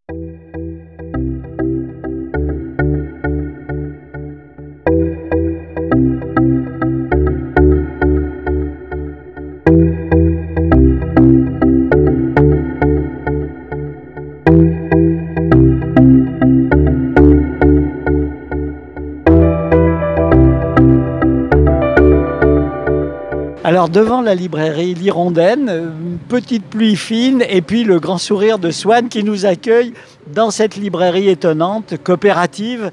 Alors devant la librairie L'Hirondelle, une petite pluie fine et puis le grand sourire de Swan qui nous accueille dans cette librairie étonnante, coopérative,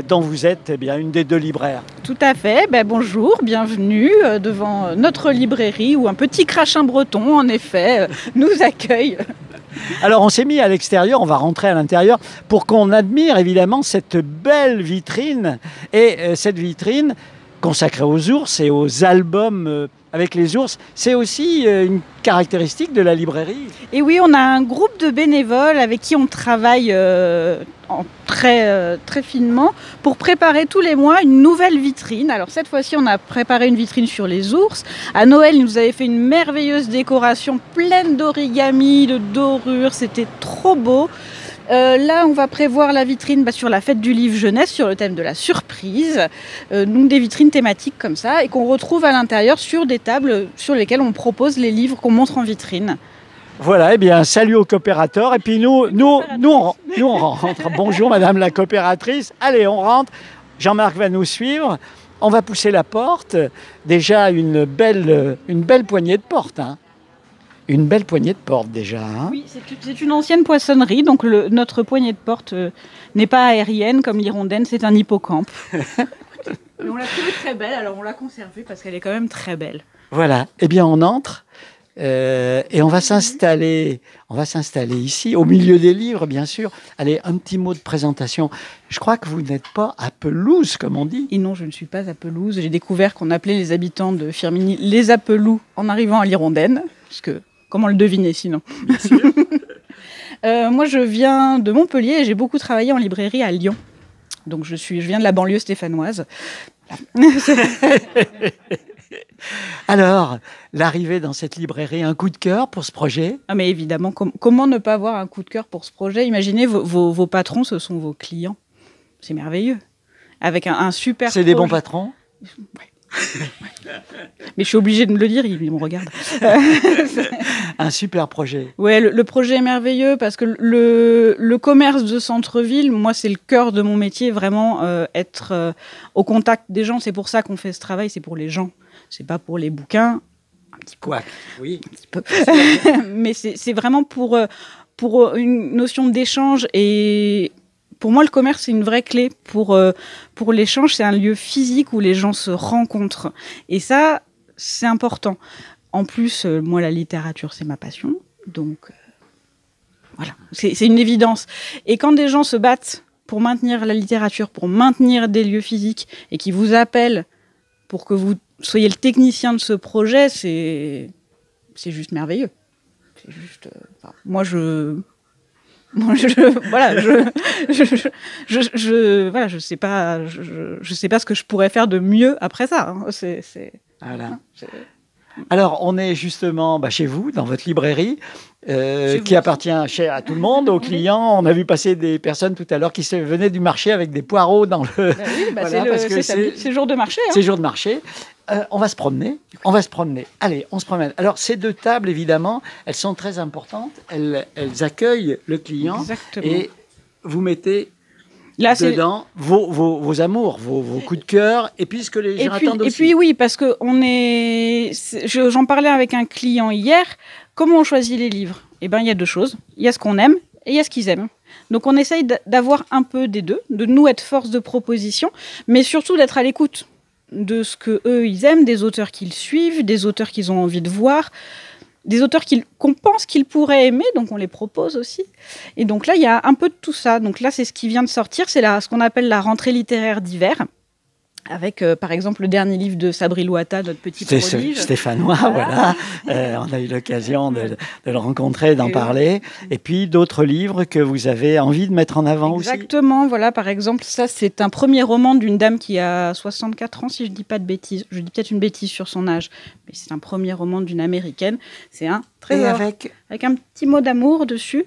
dont vous êtes bien une des deux libraires. Tout à fait, bonjour, bienvenue devant notre librairie où un petit crachin breton, en effet, nous accueille. Alors on s'est mis à l'extérieur, on va rentrer à l'intérieur pour qu'on admire évidemment cette belle vitrine et cette vitrine consacrée aux ours et aux albums avec les ours. C'est aussi une caractéristique de la librairie. Et oui, on a un groupe de bénévoles avec qui on travaille très finement pour préparer tous les mois une nouvelle vitrine. Alors cette fois-ci, on a préparé une vitrine sur les ours. À Noël, ils nous avaient fait une merveilleuse décoration pleine d'origami, de dorures. C'était trop beau. Là, on va prévoir la vitrine sur la fête du livre jeunesse, sur le thème de la surprise. Donc des vitrines thématiques comme ça, et qu'on retrouve à l'intérieur sur des tables sur lesquelles on propose les livres qu'on montre en vitrine. Voilà, eh bien, salut aux coopérateurs. Et puis nous on rentre. Bonjour Madame la coopératrice. Allez, on rentre. Jean-Marc va nous suivre. On va pousser la porte. Déjà une belle poignée de porte, hein. Une belle poignée de porte déjà. Hein. Oui, c'est une ancienne poissonnerie, donc notre poignée de porte n'est pas aérienne comme l'hirondelle, c'est un hippocampe. Et on l'a trouvée très belle, alors on l'a conservée parce qu'elle est quand même très belle. Voilà, eh bien on entre et on va s'installer ici, au milieu des livres bien sûr. Allez, un petit mot de présentation. Je crois que vous n'êtes pas à Pelouse, comme on dit. Et non, je ne suis pas à Pelouse. J'ai découvert qu'on appelait les habitants de Firminy les Apelous en arrivant à l'hirondelle, parce que comment le deviner sinon? Bien sûr. Moi, je viens de Montpellier et j'ai beaucoup travaillé en librairie à Lyon. Donc, je viens de la banlieue stéphanoise. Alors, l'arrivée dans cette librairie, un coup de cœur pour ce projet? Ah, mais évidemment, comment ne pas avoir un coup de cœur pour ce projet? Imaginez, vos patrons, ce sont vos clients. C'est merveilleux. Avec un super projet. C'est des bons patrons? Ouais. Mais je suis obligée de me le dire, ils me regardent. Un super projet. Ouais, le projet est merveilleux parce que le commerce de centre-ville, moi, c'est le cœur de mon métier, vraiment être au contact des gens. C'est pour ça qu'on fait ce travail, c'est pour les gens. C'est pas pour les bouquins. Un petit peu. Quoi? Oui. Un petit peu. Mais c'est vraiment pour une notion d'échange et... Pour moi, le commerce, c'est une vraie clé pour l'échange. C'est un lieu physique où les gens se rencontrent. Et ça, c'est important. En plus, moi, la littérature, c'est ma passion. Donc, voilà, c'est une évidence. Et quand des gens se battent pour maintenir la littérature, pour maintenir des lieux physiques, et qui vous appellent pour que vous soyez le technicien de ce projet, c'est juste merveilleux. C'est juste... Moi, je sais pas ce que je pourrais faire de mieux après ça. Hein. Voilà. Alors, on est justement chez vous, dans votre librairie, qui appartient à tout le monde, aux clients. On a vu passer des personnes tout à l'heure qui venaient du marché avec des poireaux dans le... Oui, c'est jour de marché. Hein. C'est jour de marché. On va se promener. Allez, on se promène. Alors, ces deux tables, évidemment, elles sont très importantes. Elles accueillent le client. Exactement. Et vous mettez là, dedans vos amours, vos coups de cœur, et puis ce que les gens attendent aussi. Et puis oui, parce que j'en parlais avec un client hier. Comment on choisit les livres? Eh bien, il y a deux choses. Il y a ce qu'on aime et il y a ce qu'ils aiment. Donc, on essaye d'avoir un peu des deux, de nous être force de proposition, mais surtout d'être à l'écoute de ce qu'eux, ils aiment, des auteurs qu'ils suivent, des auteurs qu'ils ont envie de voir, des auteurs qu'on pense qu'ils pourraient aimer, donc on les propose aussi. Et donc là, il y a un peu de tout ça. Donc là, c'est ce qui vient de sortir, c'est ce qu'on appelle la rentrée littéraire d'hiver, avec, par exemple, le dernier livre de Sabri Louata, notre petit prodige. Stéphanois, voilà. On a eu l'occasion de le rencontrer, d'en parler. Et puis, d'autres livres que vous avez envie de mettre en avant aussi. Exactement, voilà, par exemple, ça, c'est un premier roman d'une dame qui a 64 ans, si je ne dis pas de bêtises. Je dis peut-être une bêtise sur son âge, mais c'est un premier roman d'une Américaine. C'est un trésor. Et avec un petit mot d'amour dessus.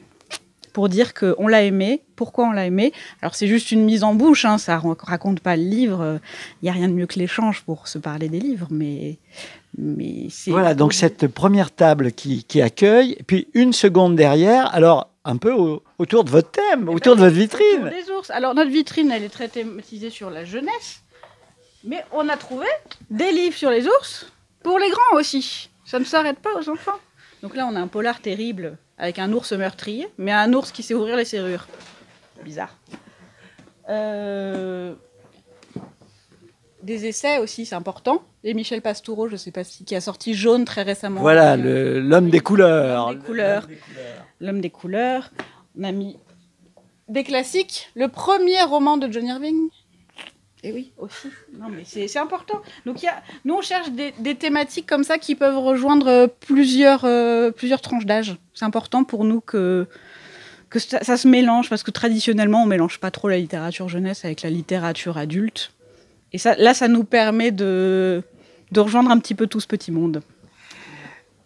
pour dire qu'on l'a aimé, pourquoi on l'a aimé. Alors c'est juste une mise en bouche, hein, ça raconte pas le livre. Il n'y a rien de mieux que l'échange pour se parler des livres, mais c'est... Voilà, donc cette première table qui accueille, puis une seconde derrière, alors un peu autour de votre thème, autour de votre vitrine. Autour des ours. Alors notre vitrine, elle est très thématisée sur la jeunesse, mais on a trouvé des livres sur les ours pour les grands aussi. Ça ne s'arrête pas aux enfants. Donc là, on a un polar terrible avec un ours meurtrier, mais un ours qui sait ouvrir les serrures. Bizarre. Des essais aussi, c'est important. Et Michel Pastoureau, je ne sais pas qui a sorti Jaune très récemment. Voilà, l'homme des couleurs. L'homme des couleurs. On a mis des classiques. Le premier roman de John Irving. Et oui, aussi. Non, mais c'est important. Donc, nous, on cherche des thématiques comme ça qui peuvent rejoindre plusieurs tranches d'âge. C'est important pour nous que ça se mélange, parce que traditionnellement, on ne mélange pas trop la littérature jeunesse avec la littérature adulte. Et ça nous permet de rejoindre un petit peu tout ce petit monde.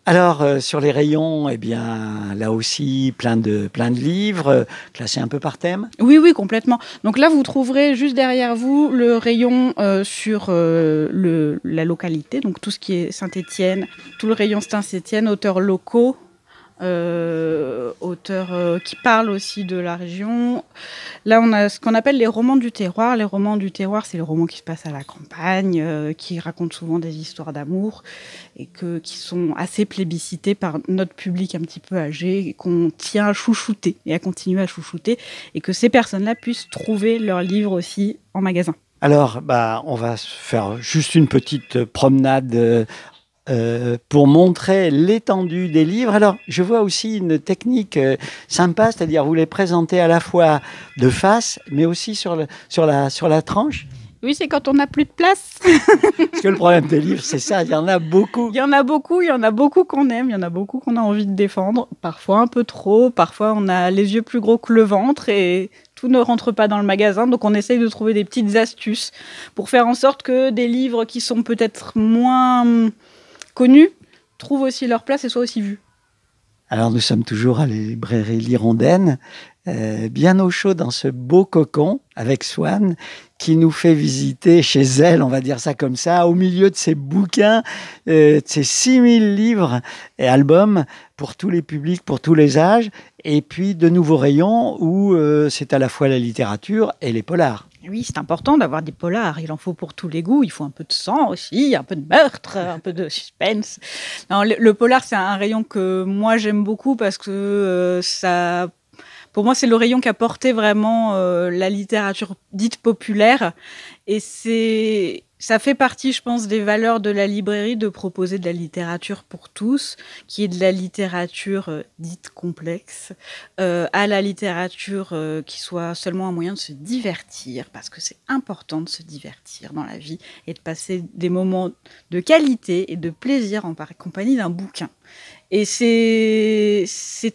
Alors, sur les rayons, eh bien, là aussi, plein de livres, classés un peu par thème. Oui, complètement. Donc là, vous trouverez juste derrière vous le rayon sur la localité, donc tout ce qui est Saint-Étienne, tout le rayon Saint-Étienne, auteurs locaux, auteurs qui parlent aussi de la région. Là, on a ce qu'on appelle les romans du terroir. Les romans du terroir, c'est les romans qui se passent à la campagne, qui racontent souvent des histoires d'amour et qui sont assez plébiscités par notre public un petit peu âgé, et qu'on tient à chouchouter et à continuer à chouchouter, et que ces personnes-là puissent trouver leurs livres aussi en magasin. Alors, on va faire juste une petite promenade pour montrer l'étendue des livres. Alors, je vois aussi une technique sympa, c'est-à-dire vous les présentez à la fois de face, mais aussi sur la tranche. Oui, c'est quand on n'a plus de place. Parce que le problème des livres, c'est ça, il y en a beaucoup. Il y en a beaucoup qu'on aime, il y en a beaucoup qu'on a envie de défendre. Parfois un peu trop, parfois on a les yeux plus gros que le ventre et tout ne rentre pas dans le magasin. Donc on essaye de trouver des petites astuces pour faire en sorte que des livres qui sont peut-être moins connus trouvent aussi leur place et soient aussi vus. Alors nous sommes toujours à la librairie L'Hirondelle, bien au chaud dans ce beau cocon avec Swan qui nous fait visiter chez elle, on va dire ça comme ça, au milieu de ces bouquins, de ces 6000 livres et albums pour tous les publics, pour tous les âges, et puis de nouveaux rayons où c'est à la fois la littérature et les polars. Oui, c'est important d'avoir des polars. Il en faut pour tous les goûts. Il faut un peu de sang aussi, un peu de meurtre, un peu de suspense. Non, le polar, c'est un rayon que moi j'aime beaucoup parce que pour moi, c'est le rayon qui a porté vraiment la littérature dite populaire. Et ça fait partie, je pense, des valeurs de la librairie de proposer de la littérature pour tous, qui est de la littérature dite complexe, à la littérature qui soit seulement un moyen de se divertir, parce que c'est important de se divertir dans la vie et de passer des moments de qualité et de plaisir en compagnie d'un bouquin. Et c'est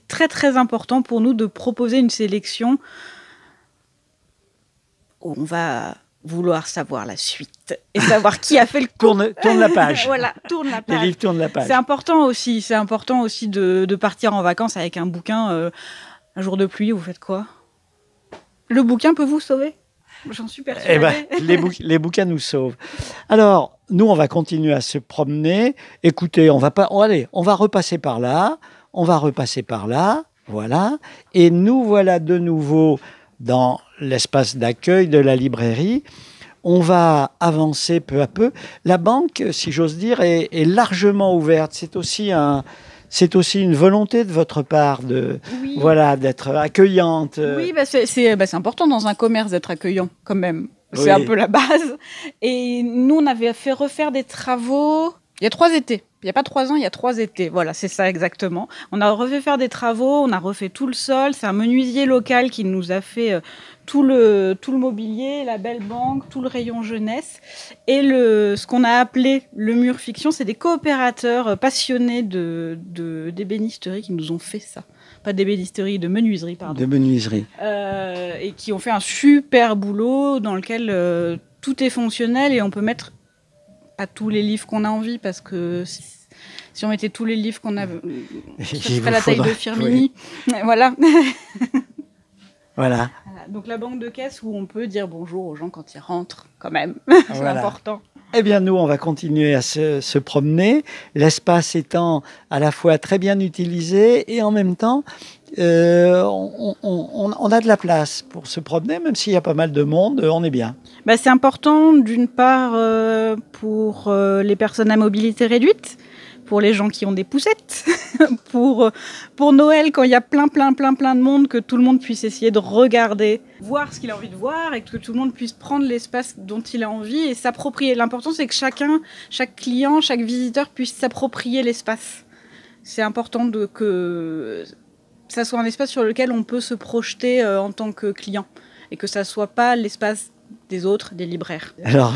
très, très important pour nous de proposer une sélection où on va vouloir savoir la suite et savoir qui a fait le coup. Tourne la page. Voilà, tourne la page. Les livres tournent la page. C'est important aussi de partir en vacances avec un bouquin. Un jour de pluie, vous faites quoi? Le bouquin peut vous sauver. J'en suis persuadée. Les bouquins nous sauvent. Alors, nous, on va continuer à se promener. Écoutez, on va repasser par là. On va repasser par là. Voilà. Et nous voilà de nouveau dans l'espace d'accueil de la librairie. On va avancer peu à peu. La banque, si j'ose dire, est largement ouverte. C'est aussi une volonté de votre part d'être accueillante. Oui, c'est important dans un commerce d'être accueillant quand même. C'est un peu la base. Et nous, on avait fait refaire des travaux il y a 3 étés. Il n'y a pas 3 ans, il y a 3 étés. Voilà, c'est ça exactement. On a refait faire des travaux, on a refait tout le sol. C'est un menuisier local qui nous a fait tout le mobilier, la belle banque, tout le rayon jeunesse. Et ce qu'on a appelé le mur fiction, c'est des coopérateurs passionnés d'ébénisterie qui nous ont fait ça. Pas d'ébénisterie, de menuiserie, pardon. De menuiserie. Et qui ont fait un super boulot dans lequel tout est fonctionnel et on peut mettre pas tous les livres qu'on a envie, parce que si on mettait tous les livres qu'on a, ce serait la taille de Firmini. Oui. Voilà. Voilà. Voilà. Donc la banque de caisse où on peut dire bonjour aux gens quand ils rentrent, quand même. C'est Voilà. important. Eh bien, nous, on va continuer à se promener, l'espace étant à la fois très bien utilisé et en même temps, on a de la place pour se promener, même s'il y a pas mal de monde, on est bien. Bah, c'est important d'une part pour les personnes à mobilité réduite, pour les gens qui ont des poussettes, pour Noël quand il y a plein de monde, que tout le monde puisse essayer de regarder, voir ce qu'il a envie de voir et que tout le monde puisse prendre l'espace dont il a envie et s'approprier. L'important c'est que chaque client, chaque visiteur puisse s'approprier l'espace. C'est important que ça soit un espace sur lequel on peut se projeter en tant que client et que ça soit pas l'espace des autres, des libraires. Alors,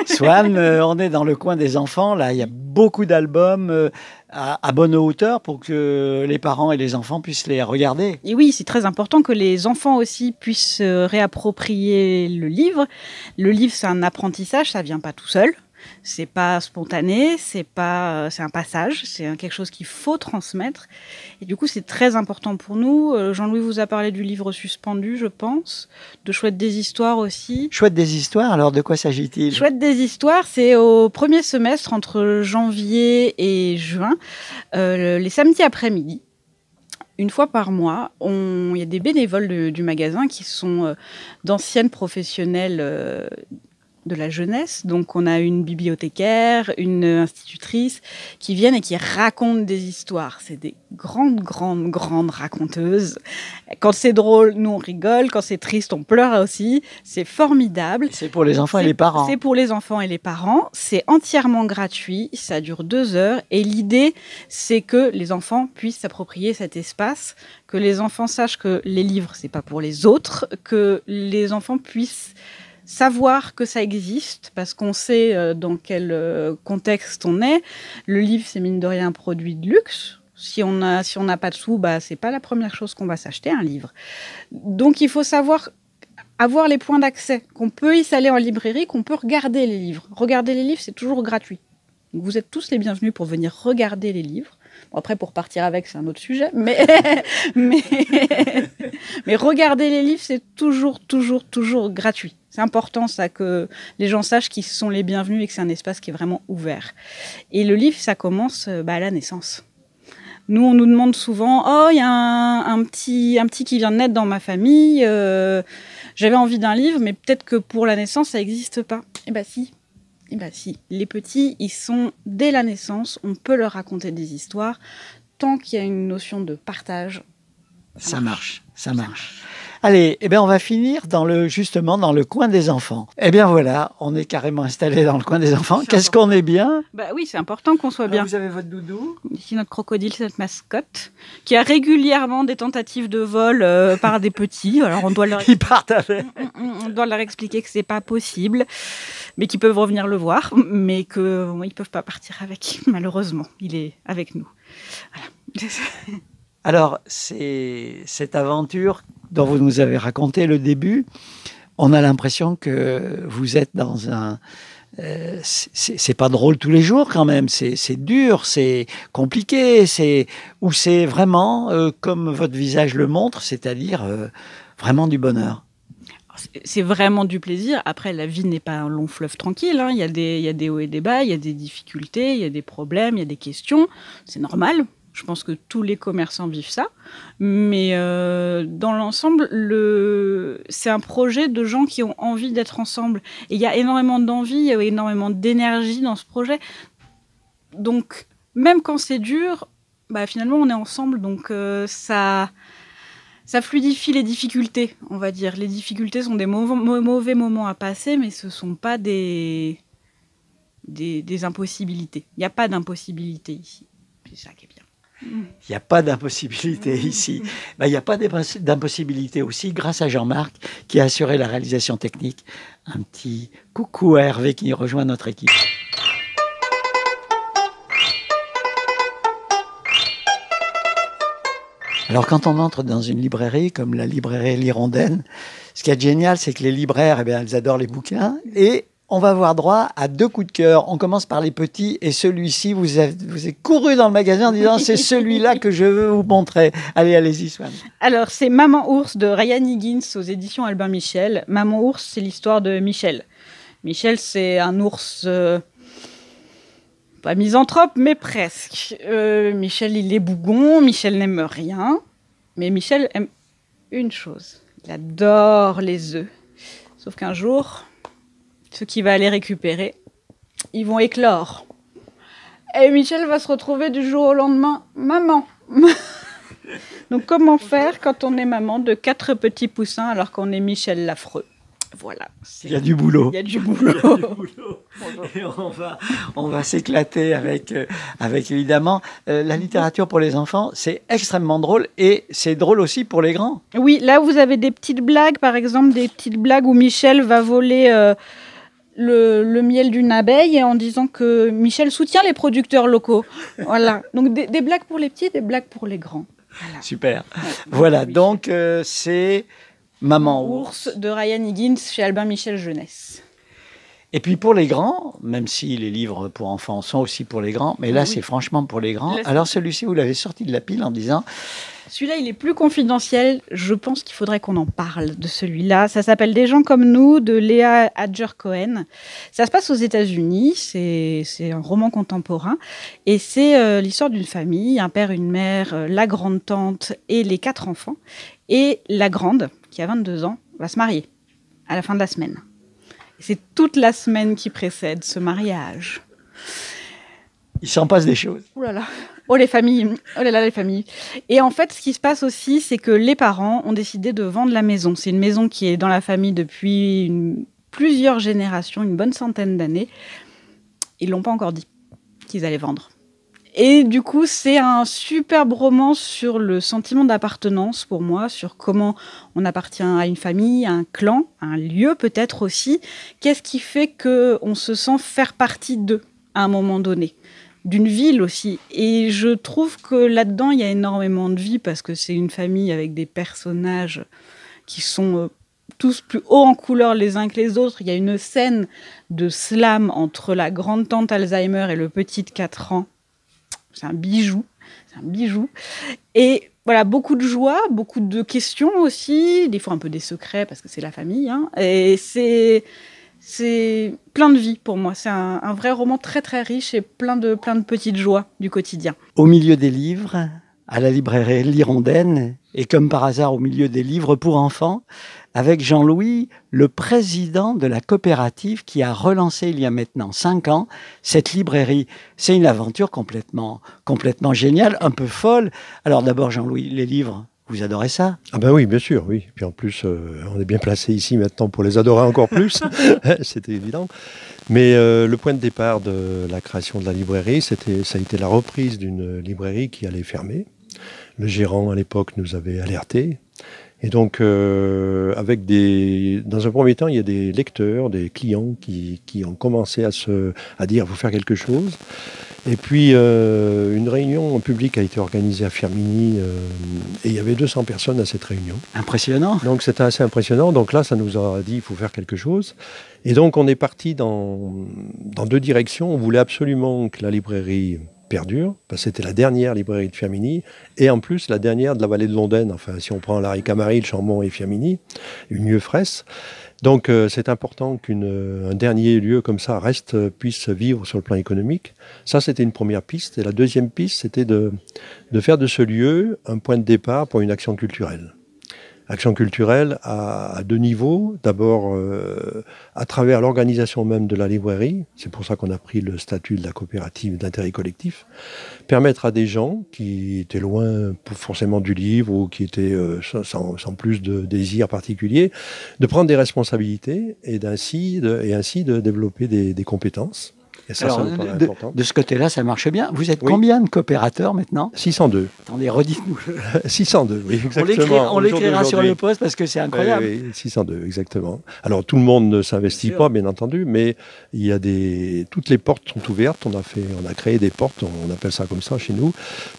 Swan, on est dans le coin des enfants. Là, il y a beaucoup d'albums à bonne hauteur pour que les parents et les enfants puissent les regarder. Et oui, c'est très important que les enfants aussi puissent réapproprier le livre. Le livre, c'est un apprentissage, ça vient pas tout seul. C'est pas spontané, c'est un passage, c'est quelque chose qu'il faut transmettre. Et du coup, c'est très important pour nous. Jean-Louis vous a parlé du livre suspendu, je pense, de Chouette des histoires aussi. Chouette des histoires, alors de quoi s'agit-il? Chouette des histoires, c'est au premier semestre, entre janvier et juin, les samedis après-midi. Une fois par mois, il y a des bénévoles du magasin qui sont d'anciennes professionnelles de la jeunesse. Donc, on a une bibliothécaire, une institutrice qui viennent et qui racontent des histoires. C'est des grandes raconteuses. Quand c'est drôle, nous, on rigole. Quand c'est triste, on pleure aussi. C'est formidable. C'est pour les enfants et les parents. C'est pour les enfants et les parents. C'est entièrement gratuit. Ça dure 2 heures. Et l'idée, c'est que les enfants puissent s'approprier cet espace, que les enfants sachent que les livres, c'est pas pour les autres, que les enfants puissent savoir que ça existe, parce qu'on sait dans quel contexte on est. Le livre, c'est mine de rien un produit de luxe. Si on n'a pas de sous, c'est pas la première chose qu'on va s'acheter, un livre. Donc il faut savoir avoir les points d'accès, qu'on peut y aller en librairie, qu'on peut regarder les livres. Regarder les livres, c'est toujours gratuit. Donc vous êtes tous les bienvenus pour venir regarder les livres. Bon, après, pour partir avec, c'est un autre sujet. Mais regarder les livres, c'est toujours gratuit. C'est important, ça, que les gens sachent qu'ils sont les bienvenus et que c'est un espace qui est vraiment ouvert. Et le livre, ça commence à la naissance. Nous, on nous demande souvent « Oh, il y a un petit qui vient de naître dans ma famille. J'avais envie d'un livre, mais peut-être que pour la naissance, ça n'existe pas. » Eh bien si, les petits, ils sont dès la naissance, on peut leur raconter des histoires, tant qu'il y a une notion de partage. Ça marche. Allez, on va finir justement dans le coin des enfants. Eh bien voilà, on est carrément installé dans le coin des enfants. Qu'est-ce qu'on est bien? Oui, c'est important qu'on soit bien. Vous avez votre doudou? Ici, notre crocodile, c'est notre mascotte, qui a régulièrement des tentatives de vol par des petits. Alors, on doit leur... Ils partent avec. On doit leur expliquer que c'est pas possible, mais qu'ils peuvent revenir le voir, mais qu'ils peuvent pas partir avec. Malheureusement, il est avec nous. Voilà. Alors, c'est cette aventure dont vous nous avez raconté le début. On a l'impression que vous êtes dans un... c'est pas drôle tous les jours quand même, c'est dur, c'est compliqué, c'est vraiment, comme votre visage le montre, c'est-à-dire vraiment du bonheur. C'est vraiment du plaisir. Après, la vie n'est pas un long fleuve tranquille. Hein. Il y a des hauts et des bas, il y a des difficultés, il y a des problèmes, il y a des questions. C'est normal. Je pense que tous les commerçants vivent ça. Mais dans l'ensemble, c'est un projet de gens qui ont envie d'être ensemble. Et il y a énormément d'envie, il y a énormément d'énergie dans ce projet. Donc, même quand c'est dur, finalement, on est ensemble. Donc, ça fluidifie les difficultés, on va dire. Les difficultés sont des mauvais moments à passer, mais ce ne sont pas des impossibilités. Il n'y a pas d'impossibilité ici. C'est ça qui est bien. Il n'y a pas d'impossibilité ici. Il n'y a pas d'impossibilité aussi grâce à Jean-Marc qui a assuré la réalisation technique. Un petit coucou à Hervé qui rejoint notre équipe. Alors quand on entre dans une librairie comme la librairie L'Hirondelle, ce qui est génial, c'est que les libraires, elles adorent les bouquins et On va avoir droit à 2 coups de cœur. On commence par les petits et celui-ci, vous avez couru dans le magasin en disant c'est celui-là que je veux vous montrer. Allez, allez-y, Swan. Alors, c'est Maman Ours de Ryan Higgins aux éditions Albin Michel. Maman Ours, c'est l'histoire de Michel. Michel, c'est un ours, pas misanthrope, mais presque. Michel, il est bougon, Michel n'aime rien, mais Michel aime une chose. Il adore les œufs. Sauf qu'un jour, ceux qu'il va aller récupérer, ils vont éclore. Et Michel va se retrouver du jour au lendemain maman. Donc comment faire quand on est maman de 4 petits poussins alors qu'on est Michel l'affreux? Voilà. Il y a du boulot. Il y a du boulot. Et on va s'éclater avec évidemment, la littérature pour les enfants, c'est extrêmement drôle et c'est drôle aussi pour les grands. Oui, là vous avez des petites blagues, par exemple des petites blagues où Michel va voler le miel d'une abeille en disant que Michel soutient les producteurs locaux. Voilà. Donc des blagues pour les petits, des blagues pour les grands. Voilà. Super. Voilà, donc c'est Maman Ours de Ryan Higgins chez Albin Michel Jeunesse. Et puis pour les grands, même si les livres pour enfants sont aussi pour les grands, mais là c'est franchement pour les grands. Alors celui-ci, vous l'avez sorti de la pile en disant... Celui-là, il est plus confidentiel. Je pense qu'il faudrait qu'on en parle de celui-là. Ça s'appelle Des gens comme nous, de Léa Adger-Cohen. Ça se passe aux États-Unis. C'est un roman contemporain. Et c'est l'histoire d'une famille, un père, une mère, la grande-tante et les 4 enfants. Et la grande, qui a 22 ans, va se marier à la fin de la semaine. Et c'est toute la semaine qui précède ce mariage. Il s'en passe des choses. Ouh là là. Oh les familles, oh là là les familles. Et en fait, ce qui se passe aussi, c'est que les parents ont décidé de vendre la maison. C'est une maison qui est dans la famille depuis plusieurs générations, une bonne centaine d'années. Ils l'ont pas encore dit qu'ils allaient vendre. Et du coup, c'est un superbe roman sur le sentiment d'appartenance pour moi, sur comment on appartient à une famille, à un clan, à un lieu peut-être aussi. Qu'est-ce qui fait qu'on se sent faire partie d'eux à un moment donné ? D'une ville aussi. Et je trouve que là-dedans, il y a énormément de vie parce que c'est une famille avec des personnages qui sont tous plus hauts en couleur les uns que les autres. Il y a une scène de slam entre la grande-tante Alzheimer et le petit de 4 ans. C'est un bijou. C'est un bijou. Et voilà, beaucoup de joie, beaucoup de questions aussi, des fois un peu des secrets parce que c'est la famille. Hein. Et c'est plein de vie pour moi. C'est un vrai roman très très riche et plein de petites joies du quotidien. Au milieu des livres, à la librairie L'Hirondelle, et comme par hasard au milieu des livres pour enfants, avec Jean-Louis, le président de la coopérative qui a relancé il y a maintenant 5 ans cette librairie. C'est une aventure complètement géniale, un peu folle. Alors d'abord Jean-Louis, les livres, vous adorez ça? Ah ben oui, bien sûr, oui. Puis en plus, on est bien placé ici maintenant pour les adorer encore plus. C'était évident. Mais le point de départ de la création de la librairie, ça a été la reprise d'une librairie qui allait fermer. Le gérant, à l'époque, nous avait alertés. Et donc, dans un premier temps, il y a des lecteurs, des clients qui ont commencé à dire « il faut faire quelque chose ». Et puis, une réunion publique a été organisée à Firminy et il y avait 200 personnes à cette réunion. Impressionnant. Donc, c'était assez impressionnant. Donc là, ça nous a dit il faut faire quelque chose. Et donc, on est parti dans 2 directions. On voulait absolument que la librairie perdure, parce que c'était la dernière librairie de Firminy, et en plus la dernière de la vallée de Londaine, enfin si on prend la Ricamarie, le Chambon et Firminy, une lieu-fresse. Donc c'est important qu'un dernier lieu comme ça puisse vivre sur le plan économique. Ça c'était une première piste, et la deuxième piste c'était de faire de ce lieu un point de départ pour une action culturelle. Action culturelle à 2 niveaux. D'abord, à travers l'organisation même de la librairie, c'est pour ça qu'on a pris le statut de la coopérative d'intérêt collectif, permettre à des gens qui étaient loin forcément du livre ou qui étaient sans plus de désir particulier, de prendre des responsabilités et ainsi de développer des compétences. Et ça, alors, ça me paraît important. De ce côté-là, ça marche bien. Vous êtes combien de coopérateurs maintenant? 602. Attendez, redites-nous. 602, oui, exactement. On l'écrira sur le poste parce que c'est incroyable. Oui, 602, exactement. Alors, tout le monde ne s'investit pas, bien entendu, mais il y a toutes les portes sont ouvertes. On a créé des portes, on appelle ça comme ça chez nous,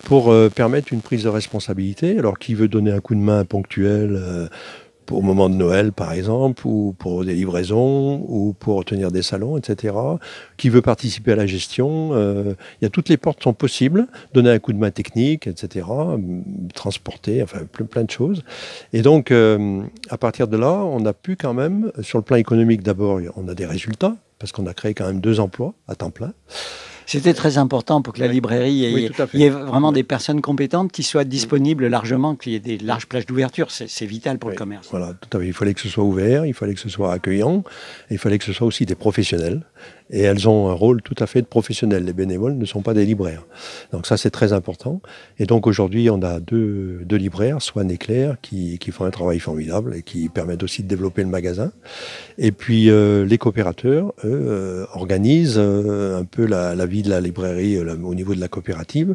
pour permettre une prise de responsabilité. Alors, qui veut donner un coup de main ponctuel au moment de Noël, par exemple, ou pour des livraisons, ou pour tenir des salons, etc. Qui veut participer à la gestion, il y a toutes les portes sont possibles, donner un coup de main technique, etc., transporter, enfin plein de choses. Et donc, à partir de là, on a pu quand même, sur le plan économique d'abord, on a des résultats, parce qu'on a créé quand même 2 emplois à temps plein. C'était très important pour que la librairie il y ait vraiment des personnes compétentes qui soient disponibles largement, qu'il y ait des larges plages d'ouverture. C'est vital pour le commerce. Voilà, tout à fait. Il fallait que ce soit ouvert, il fallait que ce soit accueillant, et il fallait que ce soit aussi des professionnels. Et elles ont un rôle tout à fait de professionnel. Les bénévoles ne sont pas des libraires. Donc ça, c'est très important. Et donc aujourd'hui, on a deux libraires, Swan et Claire, qui font un travail formidable et qui permettent aussi de développer le magasin. Et puis les coopérateurs, eux, organisent un peu la vie de la librairie au niveau de la coopérative,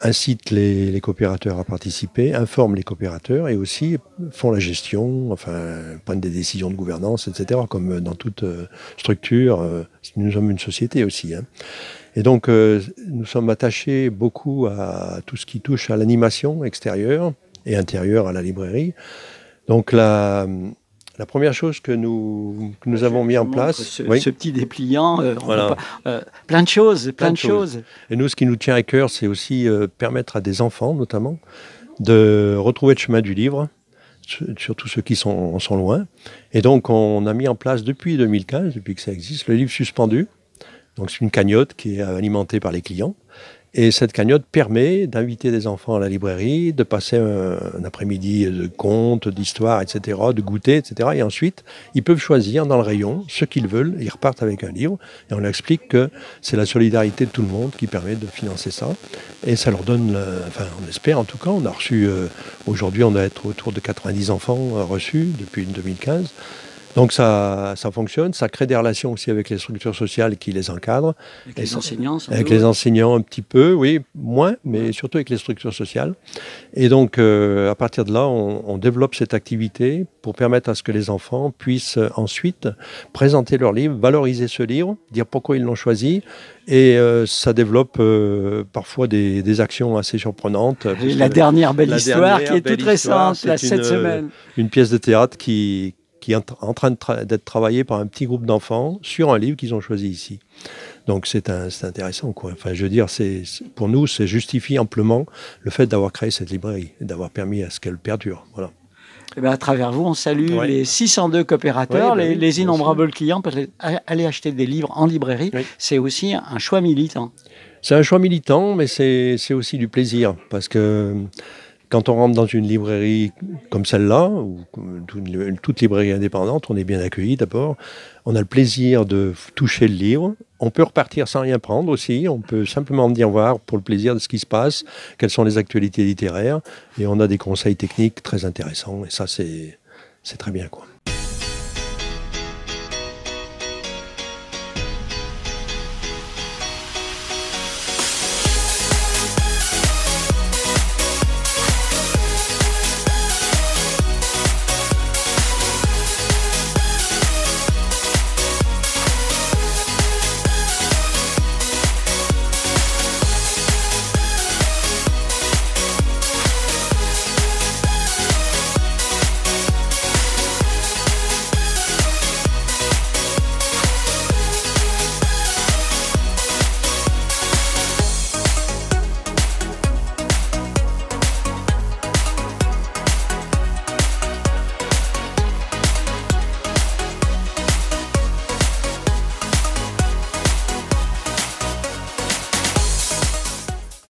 incitent les coopérateurs à participer, informent les coopérateurs et aussi font la gestion, enfin prennent des décisions de gouvernance, etc. Comme dans toute structure, nous sommes une société aussi. Hein. Et donc nous sommes attachés beaucoup à tout ce qui touche à l'animation extérieure et intérieure à la librairie. Donc la première chose que nous avons mis en place... Ce petit dépliant, voilà. Plein de choses. Et nous, ce qui nous tient à cœur, c'est aussi permettre à des enfants, notamment, de retrouver le chemin du livre, surtout ceux qui sont loin. Et donc, on a mis en place depuis 2015, depuis que ça existe, le livre suspendu. Donc, c'est une cagnotte qui est alimentée par les clients. Et cette cagnotte permet d'inviter des enfants à la librairie, de passer un après-midi de contes, d'histoires, etc., de goûter, etc. Et ensuite, ils peuvent choisir dans le rayon ce qu'ils veulent. Ils repartent avec un livre. Et on leur explique que c'est la solidarité de tout le monde qui permet de financer ça. Et ça leur donne, enfin, on espère en tout cas, on a reçu, aujourd'hui, on doit être autour de 90 enfants reçus depuis 2015. Donc ça fonctionne, ça crée des relations aussi avec les structures sociales qui les encadrent. Avec les enseignants, avec les enseignants un petit peu, oui, moins, mais surtout avec les structures sociales. Et donc à partir de là, on développe cette activité pour permettre à ce que les enfants puissent ensuite présenter leur livre, valoriser ce livre, dire pourquoi ils l'ont choisi. Et ça développe parfois des actions assez surprenantes. Et la dernière belle histoire qui est toute récente, cette semaine. Une pièce de théâtre qui est en train d'être travaillé par un petit groupe d'enfants sur un livre qu'ils ont choisi ici. Donc c'est intéressant, quoi. Enfin, je veux dire, pour nous, c'est justifie amplement le fait d'avoir créé cette librairie et d'avoir permis à ce qu'elle perdure. Voilà. Et bien, à travers vous, on salue les 602 coopérateurs, les innombrables clients. Aller acheter des livres en librairie, c'est aussi un choix militant. C'est un choix militant, mais c'est aussi du plaisir, parce que quand on rentre dans une librairie comme celle-là, ou toute librairie indépendante, on est bien accueilli d'abord. On a le plaisir de toucher le livre. On peut repartir sans rien prendre aussi. On peut simplement venir voir pour le plaisir de ce qui se passe, quelles sont les actualités littéraires. Et on a des conseils techniques très intéressants. Et ça, c'est très bien, quoi.